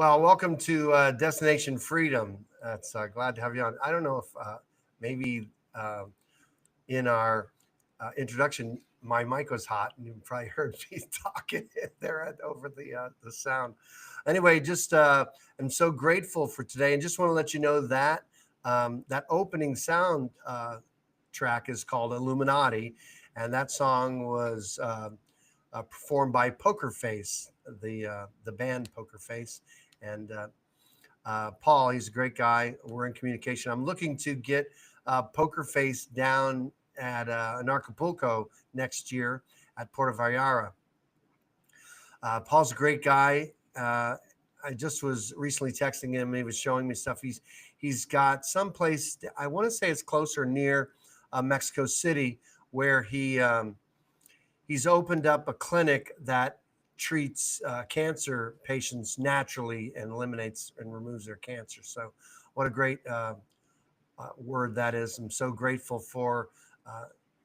Well, welcome to Destination Freedom. It's glad to have you on. I don't know if maybe in our introduction, my mic was hot, and you probably heard me talking there over the sound. Anyway, just I'm so grateful for today, and just want to let you know that that opening sound track is called Illuminati, and that song was performed by Poker Face, the band Poker Face, and Paul. He's a great guy. We're in communication. I'm looking to get Poker Face down at in Acapulco next year at Puerto Vallarta. Paul's a great guy. I just was recently texting him. He was showing me stuff. He's got some place. I want to say it's closer near Mexico City, where he's opened up a clinic that treats cancer patients naturally and eliminates and removes their cancer. So what a great word that is. I'm so grateful for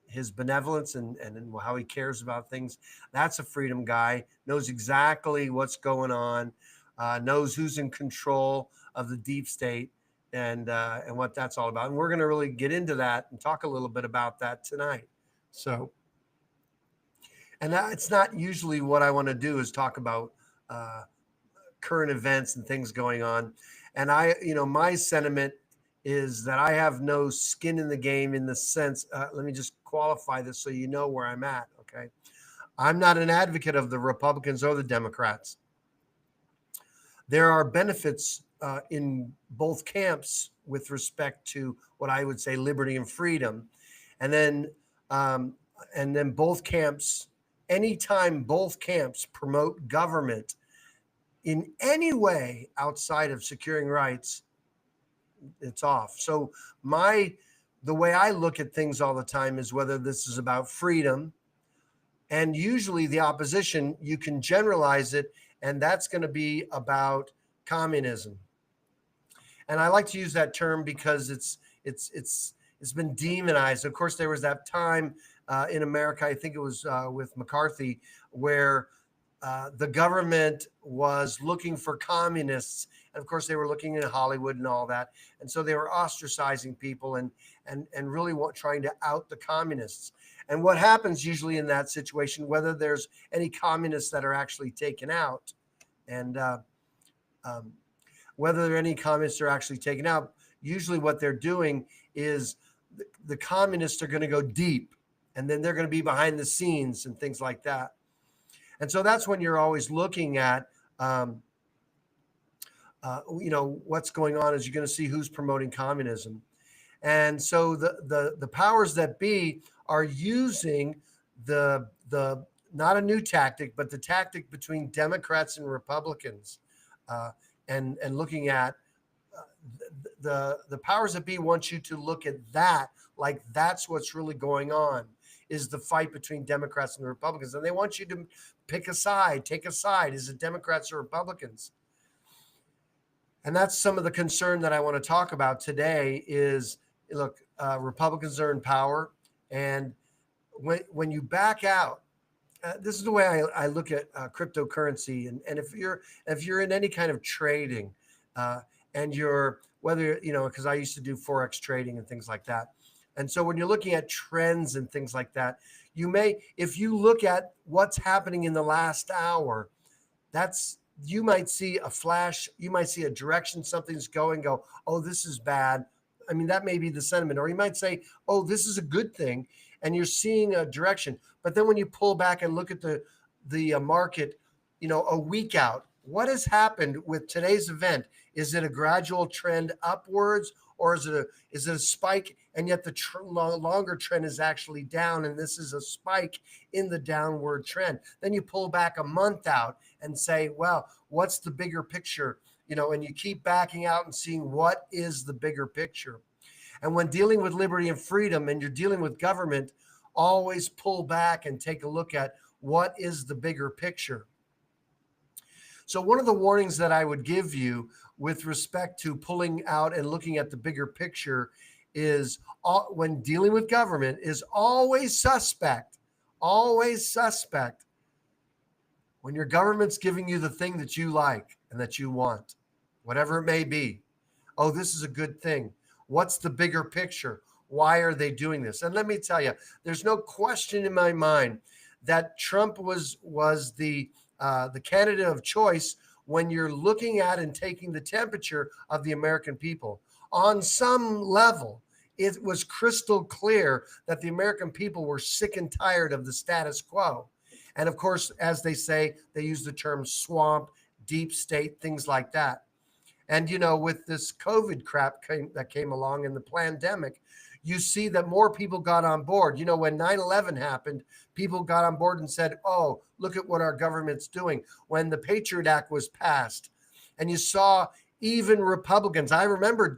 his benevolence and how he cares about things. That's a freedom guy, knows exactly what's going on, knows who's in control of the deep state and what that's all about. And we're going to really get into that and talk a little bit about that tonight. So, and it's not usually what I want to do is talk about current events and things going on. And my sentiment is that I have no skin in the game in the sense, let me just qualify this so you know where I'm at, okay? I'm not an advocate of the Republicans or the Democrats. There are benefits in both camps with respect to what I would say liberty and freedom. And then both camps, anytime both camps promote government in any way outside of securing rights, it's off. So the way I look at things all the time is whether this is about freedom, and usually the opposition, you can generalize it, and that's going to be about communism. And I like to use that term because it's been demonized. Of course, there was that time in America, I think it was with McCarthy, where the government was looking for communists. And of course, they were looking at Hollywood and all that. And so they were ostracizing people and really trying to out the communists. And what happens usually in that situation, whether there's any communists that are actually taken out, and whether there are any communists that are actually taken out, usually what they're doing is the communists are going to go deep, and then they're going to be behind the scenes and things like that. And so that's when you're always looking at, what's going on is you're going to see who's promoting communism. And so the powers that be are using the not a new tactic, but the tactic between Democrats and Republicans, and looking at the powers that be want you to look at that like that's what's really going on, is the fight between Democrats and Republicans. And they want you to pick a side, take a side. Is it Democrats or Republicans? And that's some of the concern that I want to talk about today is, look, Republicans are in power. And when you back out, this is the way I look at cryptocurrency. And if you're in any kind of trading, and you're, whether, because I used to do Forex trading and things like that. And so when you're looking at trends and things like that, if you look at what's happening in the last hour, you might see a flash, you might see a direction, something's going, oh, this is bad. I mean, that may be the sentiment. Or you might say, oh, this is a good thing, and you're seeing a direction. But then when you pull back and look at the market, a week out, what has happened with today's event? Is it a gradual trend upwards, or is it a spike, and yet the longer trend is actually down, and this is a spike in the downward trend? Then you pull back a month out and say, well, what's the bigger picture? And you keep backing out and seeing what is the bigger picture. And when dealing with liberty and freedom and you're dealing with government, always pull back and take a look at what is the bigger picture. So one of the warnings that I would give you with respect to pulling out and looking at the bigger picture is, when dealing with government, is always suspect. Always suspect when your government's giving you the thing that you like. and that you want, whatever it may be. Oh, this is a good thing. What's the bigger picture? Why are they doing this? And let me tell you, there's no question in my mind that Trump was the candidate of choice when you're looking at and taking the temperature of the American people. On some level, it was crystal clear that the American people were sick and tired of the status quo. And of course, as they say, they use the term swamp, deep state, things like that. And, with this COVID crap that came along in the pandemic, you see that more people got on board. When 9/11 happened, people got on board and said, oh, look at what our government's doing. When the Patriot Act was passed, and you saw even Republicans. I remember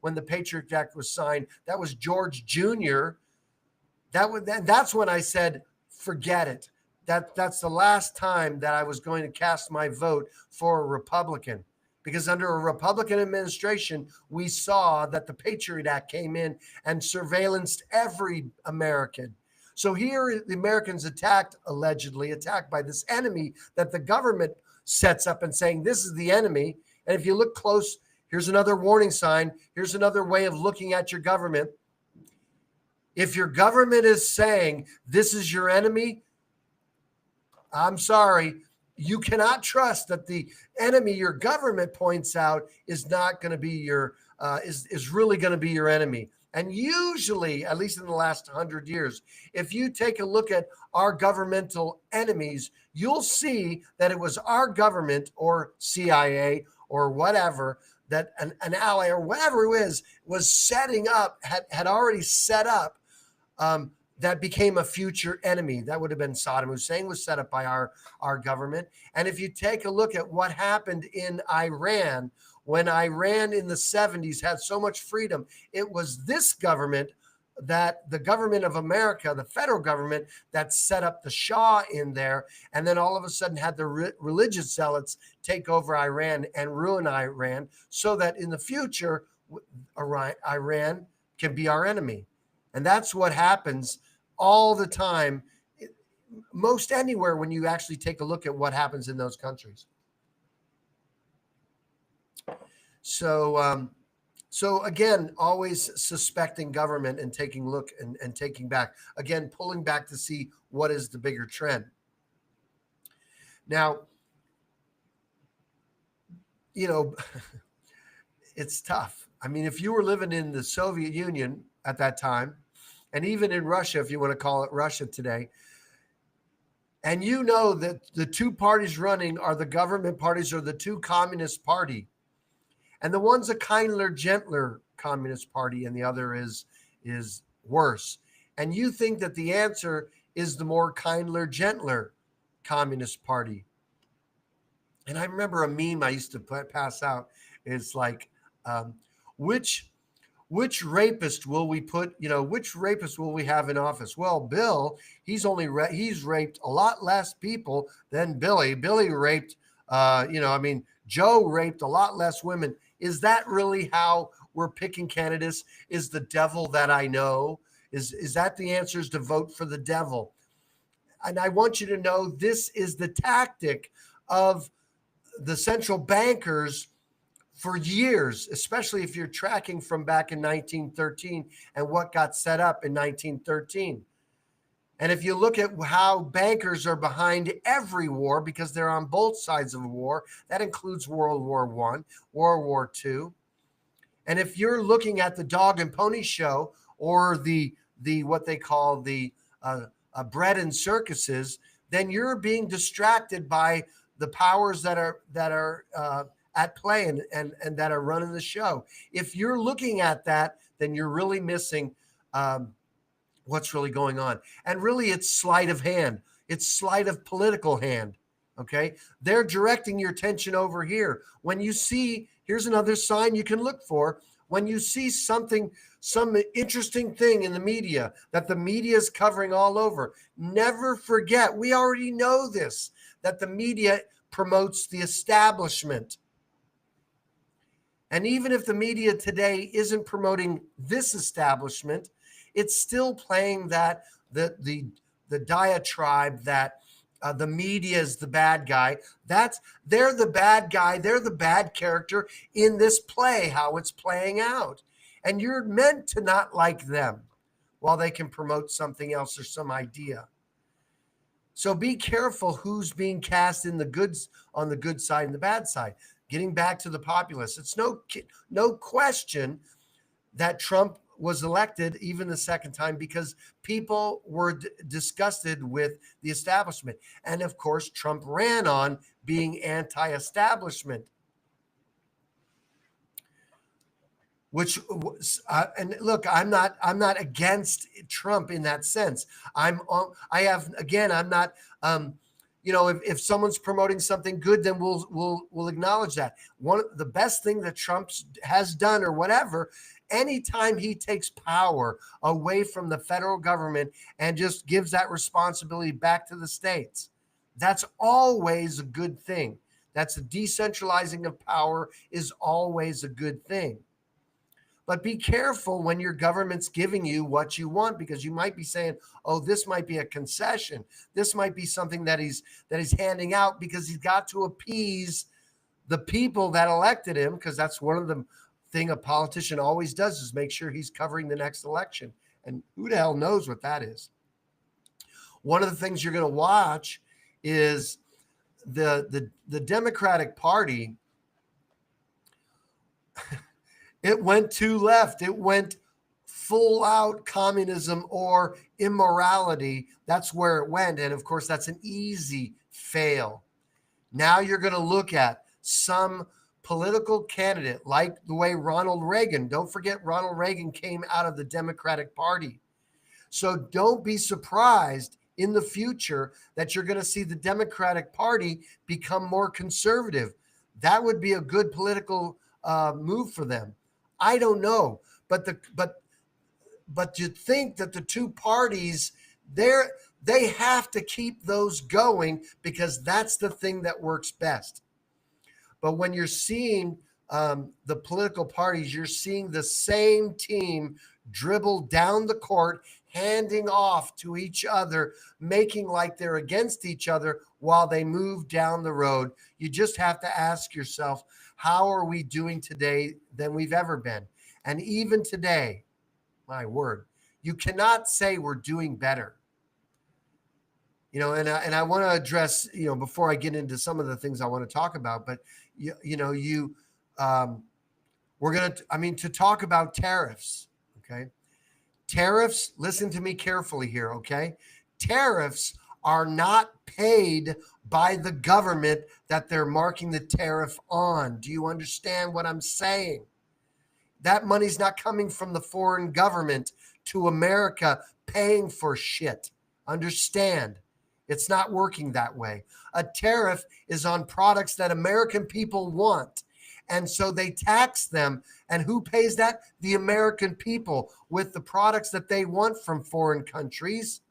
when the Patriot Act was signed, that was George Jr. That's when I said, forget it. That's the last time that I was going to cast my vote for a Republican. Because under a Republican administration, we saw that the Patriot Act came in and surveillanced every American. So here the Americans allegedly attacked by this enemy that the government sets up and saying, this is the enemy. And if you look close, here's another warning sign. Here's another way of looking at your government. If your government is saying this is your enemy, I'm sorry, you cannot trust that the enemy your government points out is not going to be is really going to be your enemy. And usually, at least in the last 100 years, if you take a look at our governmental enemies, you'll see that it was our government or CIA or whatever, that an ally or whatever it was setting up, had already set up, that became a future enemy. That would have been Saddam Hussein, was set up by our government. And if you take a look at what happened in Iran, when Iran in the 70s had so much freedom, it was this government, that the government of America, the federal government, that set up the Shah in there, and then all of a sudden had the religious zealots take over Iran and ruin Iran, so that in the future, Iran can be our enemy. And that's what happens all the time, most anywhere, when you actually take a look at what happens in those countries. So again, always suspecting government and taking a look and taking back, again, pulling back to see what is the bigger trend. Now, it's tough. I mean, if you were living in the Soviet Union at that time, and even in Russia, if you want to call it Russia today, and you know that the two parties running are the government parties or the two communist party, and the one's a kinder, gentler communist party, and the other is worse. And you think that the answer is the more kinder, gentler communist party. And I remember a meme I used to pass out. It's like, which rapist will we put, which rapist will we have in office? Well, Bill, he's raped a lot less people than Billy. Billy raped, Joe raped a lot less women. Is that really how we're picking candidates? Is the devil that I know? Is that the answer, is to vote for the devil? And I want you to know this is the tactic of the central bankers for years, especially if you're tracking from back in 1913 and what got set up in 1913. And if you look at how bankers are behind every war, because they're on both sides of a war, that includes World War I, World War II. And if you're looking at the dog and pony show, or the what they call the bread and circuses, then you're being distracted by the powers that are at play and that are running the show. If you're looking at that, then you're really missing what's really going on. And really, it's sleight of hand. It's sleight of political hand. Okay. They're directing your attention over here. When you see, here's another sign you can look for. When you see some interesting thing in the media that the media is covering all over, never forget, we already know this, that the media promotes the establishment. And even if the media today isn't promoting this establishment, it's still playing that the diatribe that The media is the bad guy. They're the bad guy. They're the bad character in this play, how it's playing out. And you're meant to not like them while they can promote something else or some idea. So be careful who's being cast in the goods on the good side and the bad side. Getting back to the populace, it's no question that Trump was elected even the second time because people were disgusted with the establishment. And of course, Trump ran on being anti-establishment. Which and look, I'm not against Trump in that sense. I'm not if someone's promoting something good, then we'll acknowledge that. One of the best thing that Trump has done or whatever, anytime he takes power away from the federal government and just gives that responsibility back to the states, that's always a good thing. That's a decentralizing of power is always a good thing. But be careful when your government's giving you what you want, because you might be saying, oh, this might be a concession. This might be something that he's handing out because he's got to appease the people that elected him, because that's one of the thing a politician always does is make sure he's covering the next election. And who the hell knows what that is? One of the things you're going to watch is the Democratic Party. It went too left. It went full out communism or immorality. That's where it went. And of course, that's an easy fail. Now you're going to look at some political candidate like the way Ronald Reagan. Don't forget, Ronald Reagan came out of the Democratic Party. So don't be surprised in the future that you're going to see the Democratic Party become more conservative. That would be a good political move for them. I don't know, but you think that the two parties they have to keep those going because that's the thing that works best. But when you're seeing the political parties, you're seeing the same team dribble down the court, handing off to each other, making like they're against each other while they move down the road. You just have to ask yourself, how are we doing today than we've ever been? And even today, my word, you cannot say we're doing better. And I want to address, before I get into some of the things I want to talk about, but we're going to talk about tariffs. Okay. Tariffs, listen to me carefully here. Okay. Tariffs are not paid by the government that they're marking the tariff on. Do you understand what I'm saying? That money's not coming from the foreign government to America paying for shit. Understand? It's not working that way. A tariff is on products that American people want. And so they tax them. And who pays that? The American people with the products that they want from foreign countries.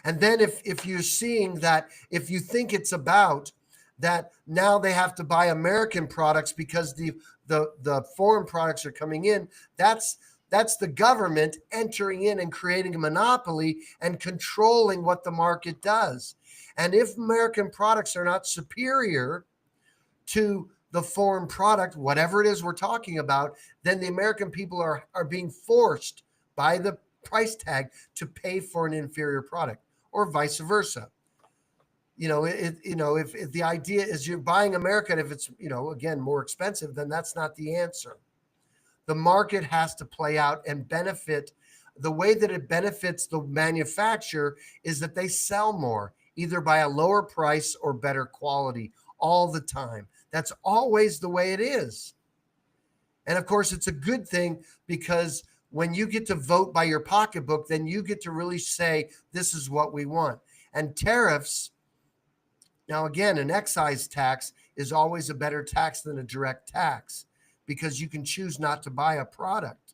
And then if you're seeing that, if you think it's about that now they have to buy American products because the foreign products are coming in, that's the government entering in and creating a monopoly and controlling what the market does. And if American products are not superior to the foreign product, whatever it is we're talking about, then the American people are being forced by the price tag to pay for an inferior product, or vice versa. If the idea is you're buying American, if it's, again, more expensive, then that's not the answer. The market has to play out and benefit. The way that it benefits the manufacturer is that they sell more, either by a lower price or better quality all the time. That's always the way it is. And of course, it's a good thing because when you get to vote by your pocketbook, then you get to really say, this is what we want. And tariffs, now again, an excise tax is always a better tax than a direct tax because you can choose not to buy a product.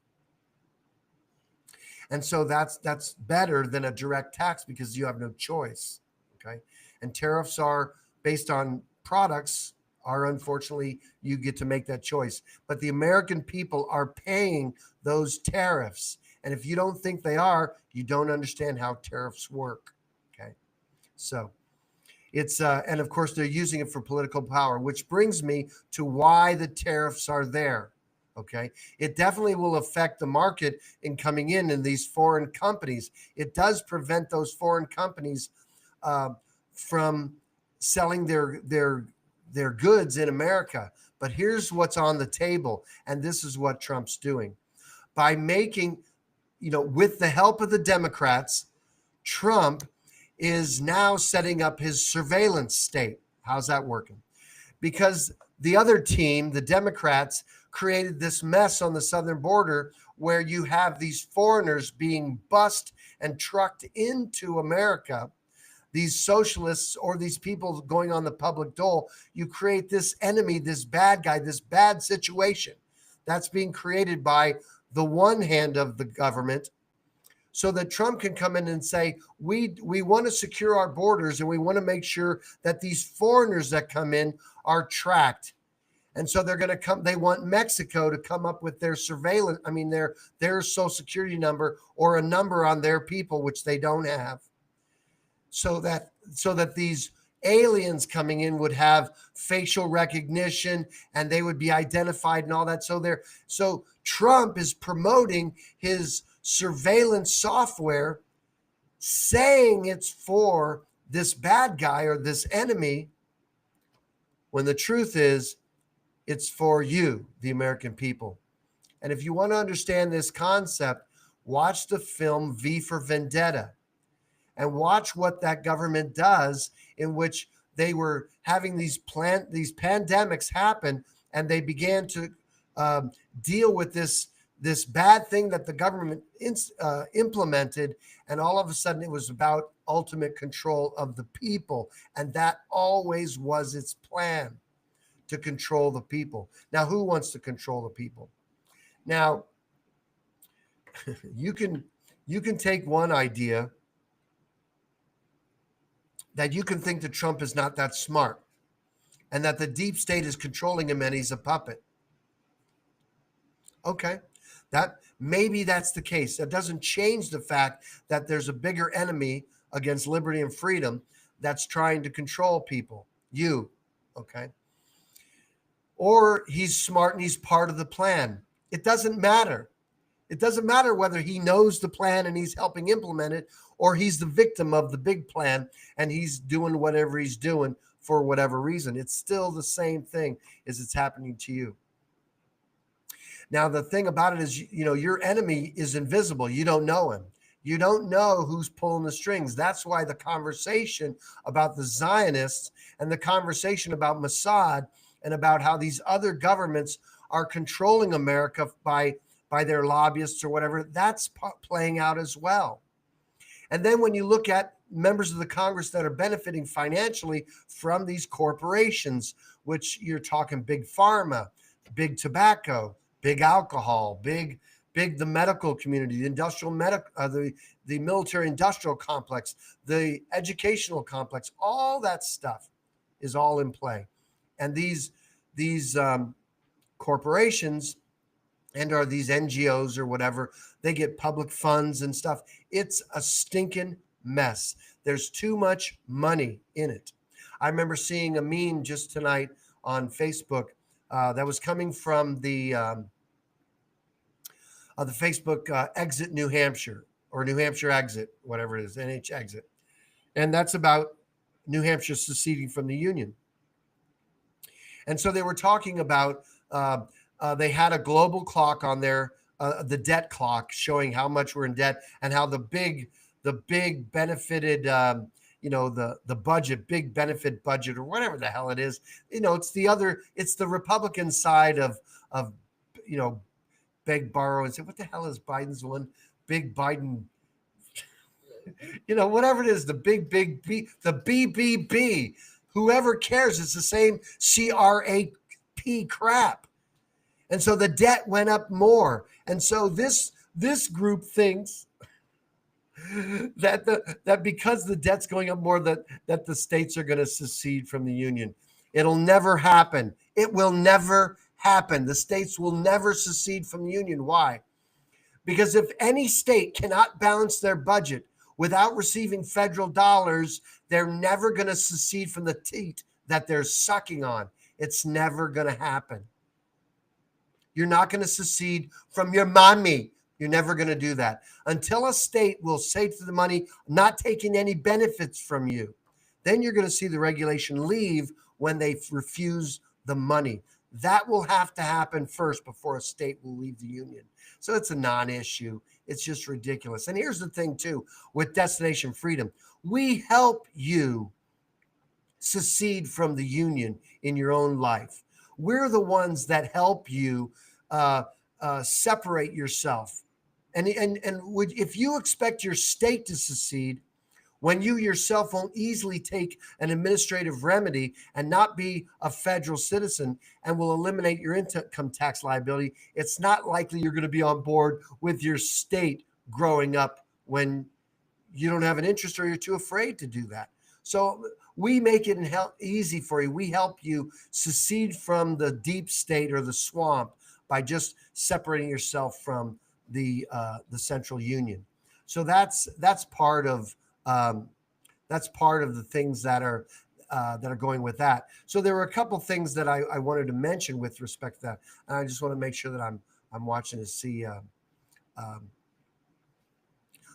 And so that's better than a direct tax because you have no choice. Okay. And tariffs are based on products are, unfortunately, you get to make that choice. But the American people are paying those tariffs. And if you don't think they are, you don't understand how tariffs work. Okay. So it's and of course they're using it for political power, which brings me to why the tariffs are there. Okay, it definitely will affect the market in coming in these foreign companies. It does prevent those foreign companies uh, from selling their goods in America. But here's what's on the table, and this is what Trump's doing by making, with the help of the Democrats, Trump is now setting up his surveillance state. How's that working? Because the other team, the Democrats, created this mess on the southern border where you have these foreigners being bussed and trucked into America, these socialists or these people going on the public dole. You create this enemy, this bad guy, this bad situation that's being created by the one hand of the government, so that Trump can come in and say, we want to secure our borders and we want to make sure that these foreigners that come in are tracked. And so they're going to come, they want Mexico to come up with their surveillance, their social security number or a number on their people, which they don't have. So that these aliens coming in would have facial recognition and they would be identified and all that. So Trump is promoting his surveillance software, saying it's for this bad guy or this enemy, when the truth is it's for you, the American people. And if you want to understand this concept, watch the film V for Vendetta and watch what that government does, in which they were having these pandemics happen, and they began to deal with this bad thing that the government implemented, and all of a sudden it was about ultimate control of the people, and that always was its plan, to control the people. Now, who wants to control the people? Now, you can take one idea, that you can think that Trump is not that smart and that the deep state is controlling him and he's a puppet. Okay, maybe that's the case. That doesn't change the fact that there's a bigger enemy against liberty and freedom that's trying to control people. You, okay? Or he's smart and he's part of the plan. It doesn't matter. It doesn't matter whether he knows the plan and he's helping implement it, or he's the victim of the big plan and he's doing whatever he's doing for whatever reason. It's still the same thing as it's happening to you. Now, the thing about it is, your enemy is invisible. You don't know him. You don't know who's pulling the strings. That's why the conversation about the Zionists and the conversation about Mossad and about how these other governments are controlling America by their lobbyists or whatever, that's playing out as well. And then when you look at members of the Congress that are benefiting financially from these corporations, which you're talking big pharma, big tobacco, big alcohol, big the medical community, the military industrial complex, the educational complex, all that stuff is all in play. And these corporations or these NGOs or whatever, they get public funds and stuff. It's a stinking mess. There's too much money in it. I remember seeing a meme just tonight on Facebook that was coming from the Facebook Exit New Hampshire, or New Hampshire Exit, whatever it is, NH Exit. And that's about New Hampshire seceding from the Union. And so they were talking about, they had a global clock on there, the debt clock, showing how much we're in debt and how the big benefited, the budget, big benefit budget, or whatever the hell it is. It's the Republican side of beg, borrow, and say, what the hell is Biden's one? Big Biden, whatever it is, the big B, the BBB. Whoever cares? It's the same CRAP crap. And so the debt went up more. And so this group thinks that because the debt's going up more, that the states are going to secede from the Union. It'll never happen. It will never happen. The states will never secede from the Union. Why? Because if any state cannot balance their budget Without receiving federal dollars, they're never going to secede from the teat that they're sucking on. It's never going to happen. You're not going to secede from your mommy. You're never going to do that. Until a state will say to the money, not taking any benefits from you, then you're going to see the regulation leave when they refuse the money. That will have to happen first before a state will leave the union. So it's a non-issue. It's just ridiculous. And here's the thing, too, with Destination Freedom. We help you secede from the union in your own life. We're the ones that help you separate yourself. And if you expect your state to secede, when you yourself won't easily take an administrative remedy and not be a federal citizen and will eliminate your income tax liability, it's not likely you're going to be on board with your state growing up when you don't have an interest or you're too afraid to do that. So we make it easy for you. We help you secede from the deep state or the swamp by just separating yourself from the central union. So that's part of the things that are going with that. So there were a couple things that I wanted to mention with respect to that, and I just want to make sure that I'm watching to see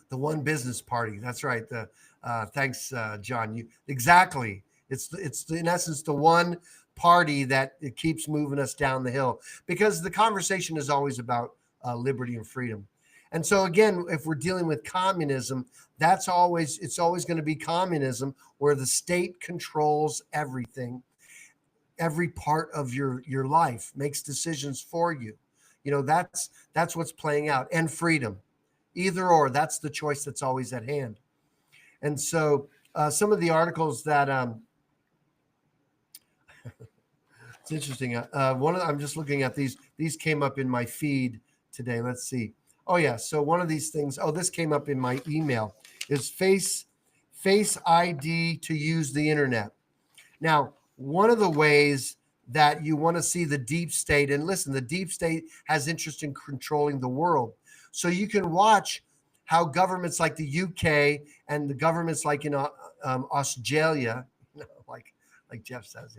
the One Business Party. That's right. Thanks, John. Exactly. It's in essence the one party that it keeps moving us down the hill, because the conversation is always about liberty and freedom. And so again, if we're dealing with communism, it's always going to be communism where the state controls everything, every part of your life, makes decisions for you. That's what's playing out. And freedom, either or, that's the choice that's always at hand. And so some of the articles that it's interesting. I'm just looking at these. These came up in my feed today. Let's see. Oh yeah. So one of these things. Oh, this came up in my email. Is Face ID to use the internet. Now, one of the ways that you want to see the deep state, and listen, the deep state has interest in controlling the world. So you can watch how governments like the UK and the governments like in Australia, like Jeff says,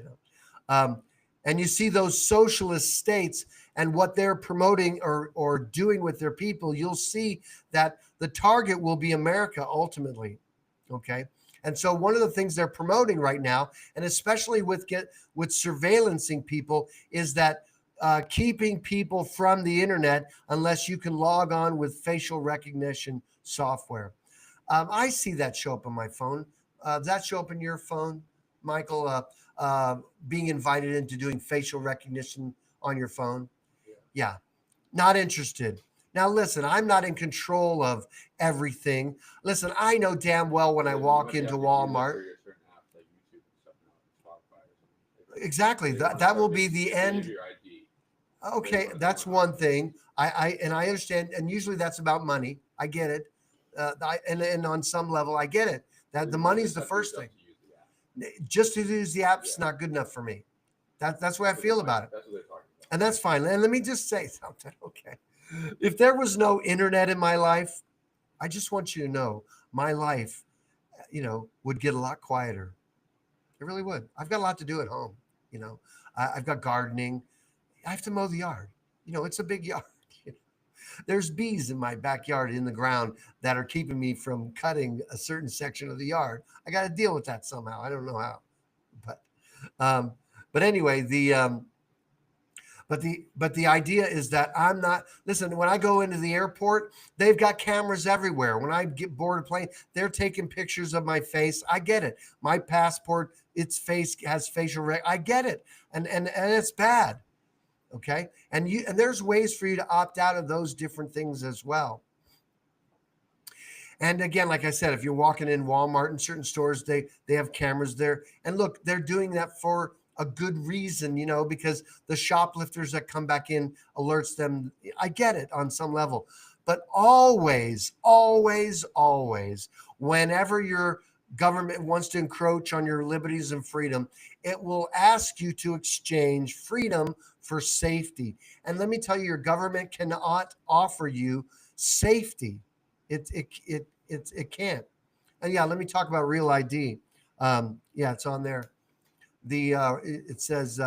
and you see those socialist states and what they're promoting or doing with their people, you'll see that the target will be America ultimately. Okay. And so one of the things they're promoting right now, and especially with surveillancing people, is that keeping people from the internet unless you can log on with facial recognition software. I see that show up on my phone. Does that show up in your phone, Michael? Being invited into doing facial recognition on your phone? Yeah. Not interested. Now, listen, I'm not in control of everything. Listen, I know damn well when I walk into Walmart. Exactly. That will be the end. Okay, that's one thing. I understand, and usually that's about money. I get it. And on some level, I get it. That the money is the first thing. Just to use the app's not good enough for me. That's the way I feel about it. And that's fine. And let me just say something, okay? If there was no internet in my life, I just want you to know my life, would get a lot quieter. It really would. I've got a lot to do at home. I've got gardening. I have to mow the yard. It's a big yard. There's bees in my backyard in the ground that are keeping me from cutting a certain section of the yard. I got to deal with that somehow. I don't know how, but anyway, But the idea is that I'm not, listen, when I go into the airport, they've got cameras everywhere. When I get board a plane, they're taking pictures of my face. I get it. My passport, its face has facial I get it. And it's bad. Okay. And there's ways for you to opt out of those different things as well. And again, like I said, if you're walking in Walmart and certain stores, they have cameras there. And look, they're doing that for a good reason, because the shoplifters that come back in alerts them. I get it on some level, but always, always, always, whenever your government wants to encroach on your liberties and freedom, it will ask you to exchange freedom for safety. And let me tell you, your government cannot offer you safety. It can't. And yeah, let me talk about Real ID. Yeah, it's on there. It says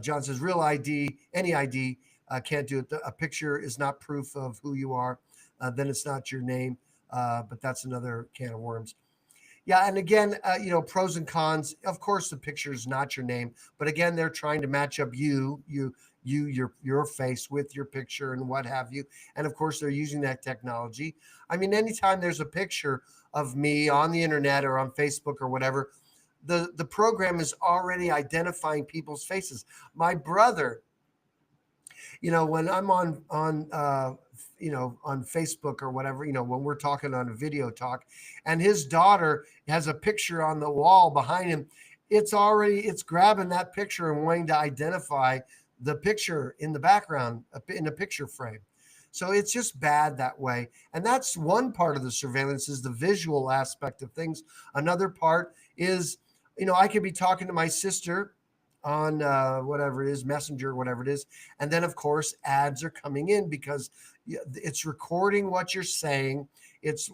John says Real ID, any ID can't do it. A picture is not proof of who you are. Then it's not your name. But that's another can of worms. Yeah, and again, pros and cons. Of course, the picture is not your name, but again, they're trying to match up your face with your picture and what have you. And of course, they're using that technology. I mean, anytime there's a picture of me on the internet or on Facebook or whatever, the program is already identifying people's faces. My brother, when I'm on Facebook or whatever, when we're talking on a video talk, and his daughter has a picture on the wall behind him, it's grabbing that picture and wanting to identify the picture in the background in a picture frame. So it's just bad that way. And that's one part of the surveillance, is the visual aspect of things. Another part is, I could be talking to my sister on whatever it is, Messenger, whatever it is. And then, of course, ads are coming in because it's recording what you're saying. It's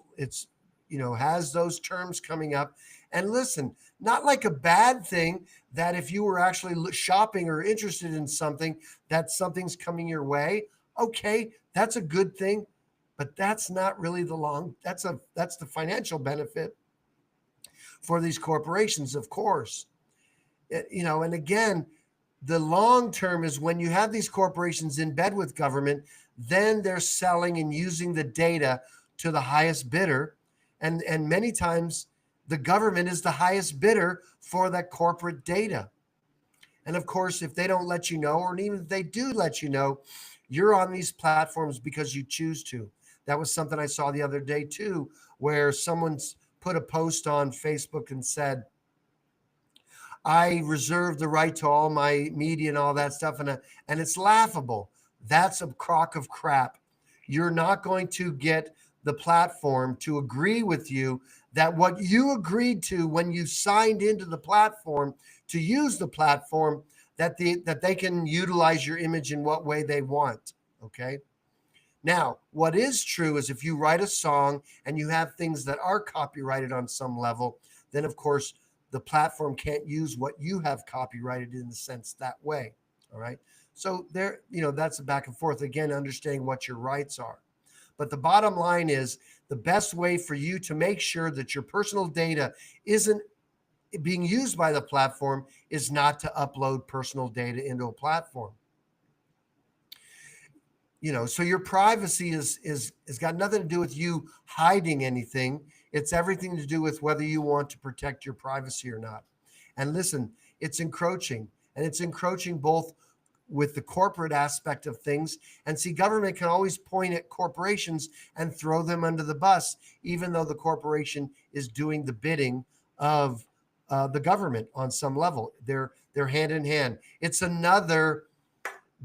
has those terms coming up. And listen, not like a bad thing that if you were actually shopping or interested in something, that something's coming your way. Okay, that's a good thing, but that's not really that's the financial benefit for these corporations, of course. And again, the long term is when you have these corporations in bed with government, then they're selling and using the data to the highest bidder. And many times the government is the highest bidder for that corporate data. And of course, if they don't let you know, or even if they do let you know, you're on these platforms because you choose to. That was something I saw the other day too, where someone's put a post on Facebook and said, I reserve the right to all my media and all that stuff. And it's laughable. That's a crock of crap. You're not going to get the platform to agree with you that what you agreed to when you signed into the platform to use the platform, that they can utilize your image in what way they want. Okay. Now, what is true is if you write a song and you have things that are copyrighted on some level, then of course the platform can't use what you have copyrighted in the sense that way. All right. So there, that's a back and forth. Again, understanding what your rights are. But the bottom line is the best way for you to make sure that your personal data isn't being used by the platform is not to upload personal data into a platform. So your privacy is got nothing to do with you hiding anything. It's everything to do with whether you want to protect your privacy or not. And listen, it's encroaching, and it's encroaching both with the corporate aspect of things. And see, government can always point at corporations and throw them under the bus, even though the corporation is doing the bidding of the government on some level. They're hand in hand. It's another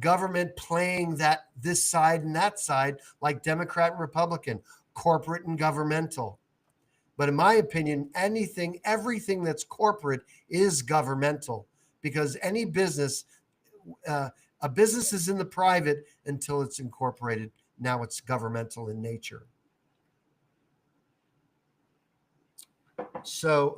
government playing this side and that side, like Democrat and Republican, corporate and governmental. But in my opinion, everything that's corporate is governmental, because any business, a business is in the private until it's incorporated. Now it's governmental in nature. So,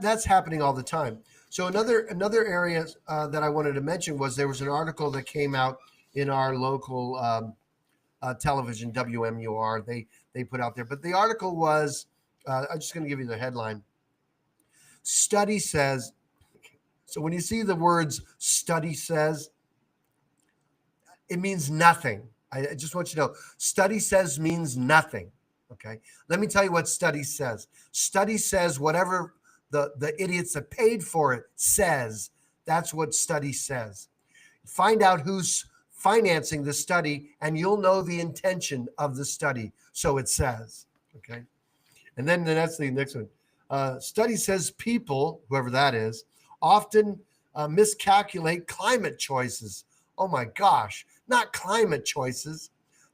that's happening all the time. So another area that I wanted to mention was there was an article that came out in our local television, WMUR. They put out there, but the article was, I'm just going to give you the headline. Study says. So when you see the words "study says," it means nothing. I just want you to know, study says means nothing. Okay. Let me tell you what study says. Study says whatever the idiots that paid for it says. That's what study says. Find out who's financing the study, and you'll know the intention of the study. So it says. Okay. And then that's the next one. Study says people, whoever that is, often miscalculate climate choices. Oh my gosh, not climate choices.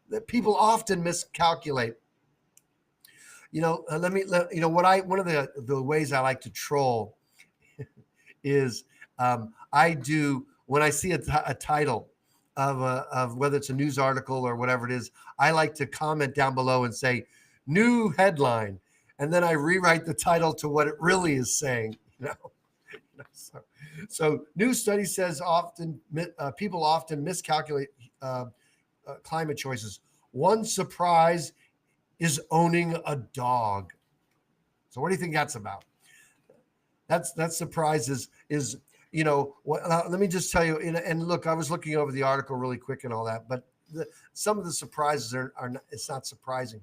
That people often miscalculate. One of the ways I like to troll is I do, when I see a title of whether it's a news article or whatever it is, I like to comment down below and say, new headline. And then I rewrite the title to what it really is saying, So new study says people often miscalculate climate choices. One surprise is owning a dog. So what do you think that's about? That surprise is let me just tell you. And look, I was looking over the article really quick and all that, but some of the surprises are not, it's not surprising,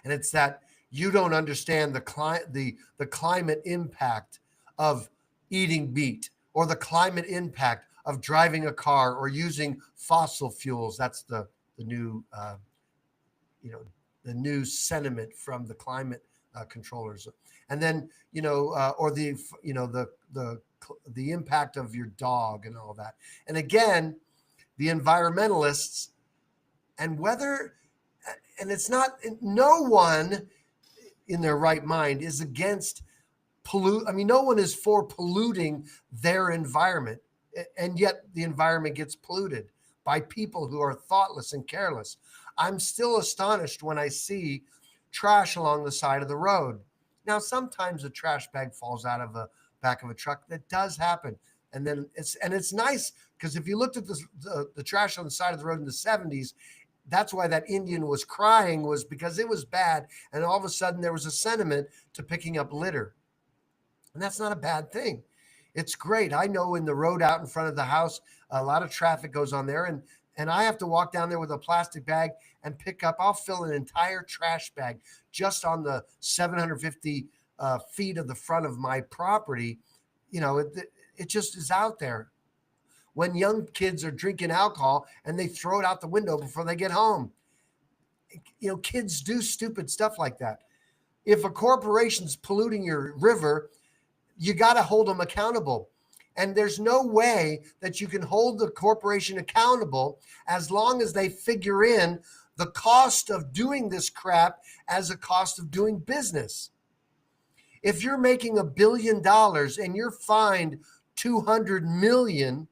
and it's that you don't understand the climate impact of eating meat, or the climate impact of driving a car or using fossil fuels. That's the new the new sentiment from the climate controllers. And then or the impact of your dog and all that. And again, the environmentalists, and it's not, no one in their right mind is against no one is for polluting their environment, and yet the environment gets polluted by people who are thoughtless and careless. I'm still astonished when I see trash along the side of the road. Now, sometimes a trash bag falls out of the back of a truck. That does happen. And then it's nice, because if you looked at the trash on the side of the road in the 70s, that's why that Indian was crying, was because it was bad. And all of a sudden there was a sentiment to picking up litter. And that's not a bad thing. It's great. I know in the road out in front of the house, a lot of traffic goes on there, and I have to walk down there with a plastic bag and pick up. I'll fill an entire trash bag just on the 750 feet of the front of my property. It just is out there. When young kids are drinking alcohol and they throw it out the window before they get home, kids do stupid stuff like that. If a corporation's polluting your river, you got to hold them accountable. And there's no way that you can hold the corporation accountable as long as they figure in the cost of doing this crap as a cost of doing business. If you're making $1 billion and you're fined $200 million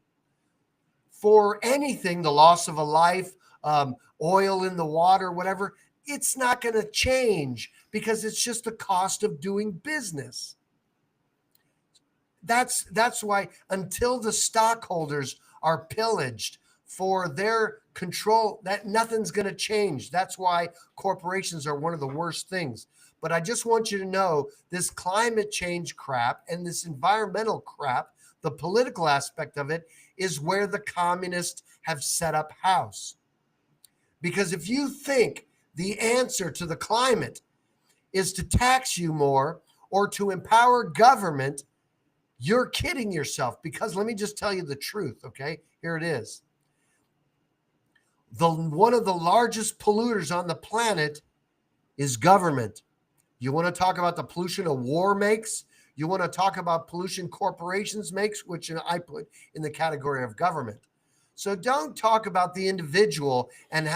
for anything, the loss of a life, oil in the water, whatever, it's not going to change, because it's just the cost of doing business. That's why, until the stockholders are pillaged for their control, that nothing's going to change. That's why corporations are one of the worst things. But I just want you to know, this climate change crap and this environmental crap, the political aspect of it, is where the communists have set up house. Because if you think the answer to the climate is to tax you more or to empower government, you're kidding yourself. Because let me just tell you the truth, okay? Here it is. One of the largest polluters on the planet is government. You want to talk about the pollution a war makes? You want to talk about pollution corporations makes, which I put in the category of government. So don't talk about the individual and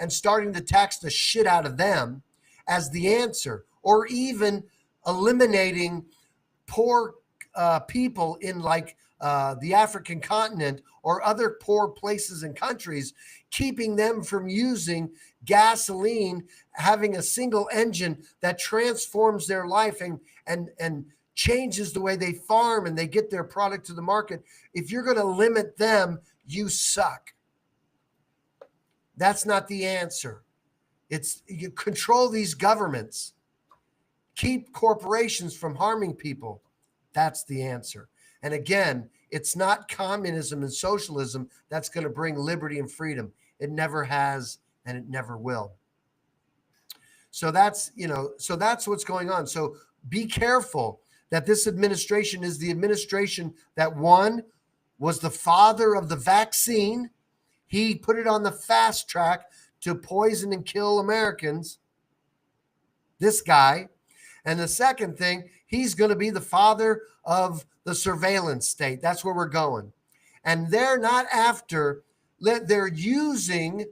starting to tax the shit out of them as the answer, or even eliminating poor people in the African continent or other poor places and countries, keeping them from using gasoline, having a single engine that transforms their life and changes the way they farm and they get their product to the market. If you're going to limit them, you suck. That's not the answer. It's you control these governments, keep corporations from harming people. That's the answer. And again, it's not communism and socialism that's going to bring liberty and freedom. It never has, and it never will. So that's what's going on. So be careful that this administration is the administration that, one, was the father of the vaccine. He put it on the fast track to poison and kill Americans. This guy. And the second thing, he's going to be the father of the surveillance state. That's where we're going. And they're not after, they're using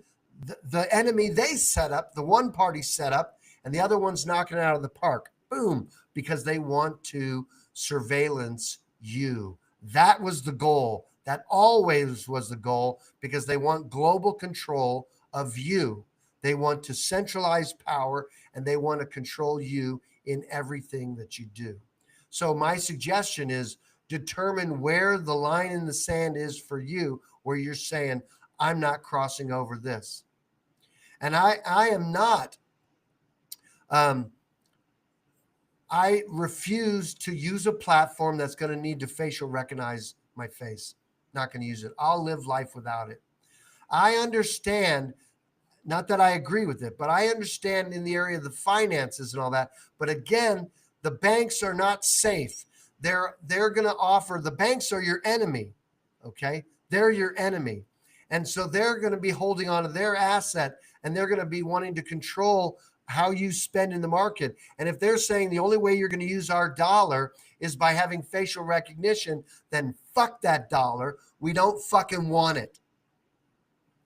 the enemy they set up, the one party set up, and the other one's knocking it out of the park. Boom. Because they want to surveillance you. That was the goal. That always was the goal, because they want global control of you. They want to centralize power, and they want to control you in everything that you do. So my suggestion is determine where the line in the sand is for you, where you're saying, I'm not crossing over this. And I am not, I refuse to use a platform that's going to need to facial recognize my face. Not going to use it. I'll live life without it. I understand, not that I agree with it, but I understand in the area of the finances and all that. But again, the banks are not safe. They're going to offer, the banks are your enemy. Okay. They're your enemy. And so they're going to be holding on to their asset, and they're going to be wanting to control how you spend in the market. And if they're saying the only way you're going to use our dollar is by having facial recognition, then fuck that dollar. We don't fucking want it.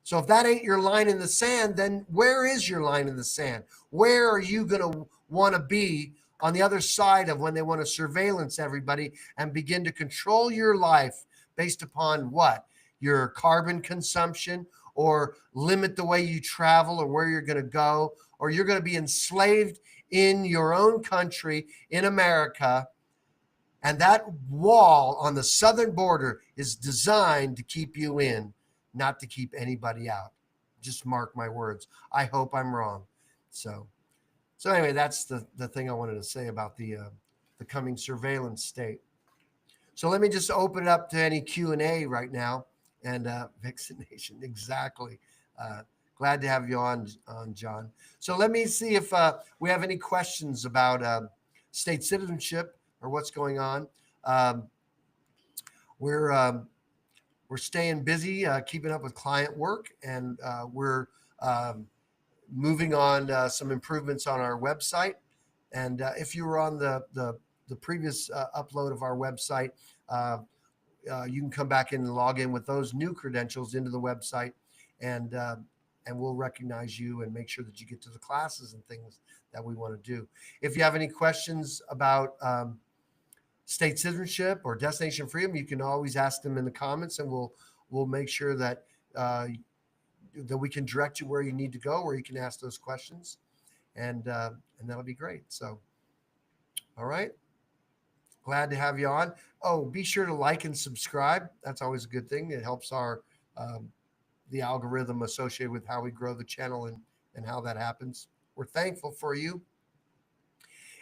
So if that ain't your line in the sand, then where is your line in the sand? Where are you going to want to be on the other side of when they want to surveillance everybody and begin to control your life based upon what? Your carbon consumption, or limit the way you travel or where you're going to go, or you're going to be enslaved in your own country, in America. And that wall on the southern border is designed to keep you in, not to keep anybody out. Just mark my words. I hope I'm wrong. So anyway, that's the thing I wanted to say about the coming surveillance state. So let me just open it up to any Q&A right now. And vaccination, exactly. Glad to have you on, John. So let me see if we have any questions about state citizenship or what's going on. We're staying busy, keeping up with client work, and we're moving on some improvements on our website. And if you were on the previous upload of our website, you can come back in and log in with those new credentials into the website, and we'll recognize you and make sure that you get to the classes and things that we want to do. If you have any questions about state citizenship or Destination Freedom, you can always ask them in the comments, and we'll make sure that that we can direct you where you need to go, where you can ask those questions, and that'll be great. So, all right. Glad to have you on. Oh, be sure to like and subscribe. That's always a good thing. It helps our the algorithm associated with how we grow the channel and how that happens. We're thankful for you.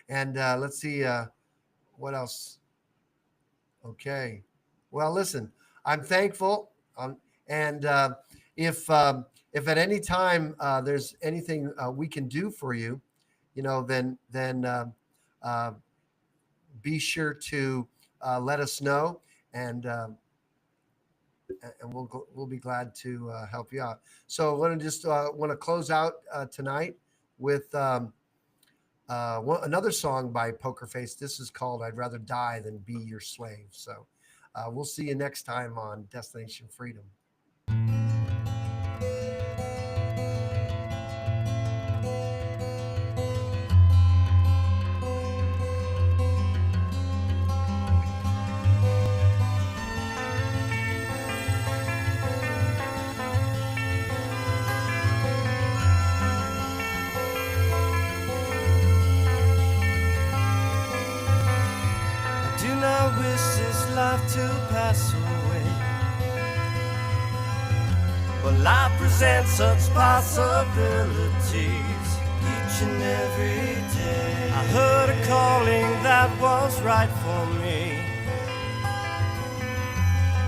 And let's see what else. Okay. Well, listen, I'm thankful. And if at any time there's anything we can do for you, then be sure to let us know, and we'll be glad to help you out. So I want to just want to close out tonight with another song by Poker Face. This is called "I'd Rather Die Than Be Your Slave." So we'll see you next time on Destination Freedom. To pass away, but life presents such possibilities each and every day. I heard a calling that was right for me.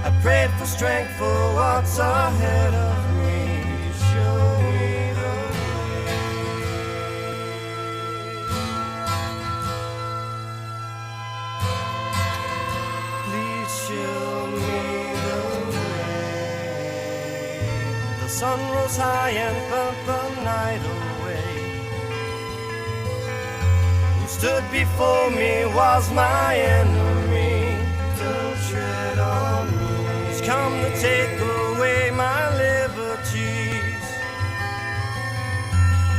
I prayed for strength for what's ahead of me. Show me the show me the way. The sun rose high and burnt the night away. Who stood before me was my enemy. Don't tread on me. He's come to take away my liberties.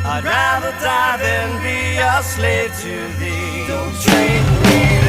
I'd rather die than be a slave to thee. Don't treat me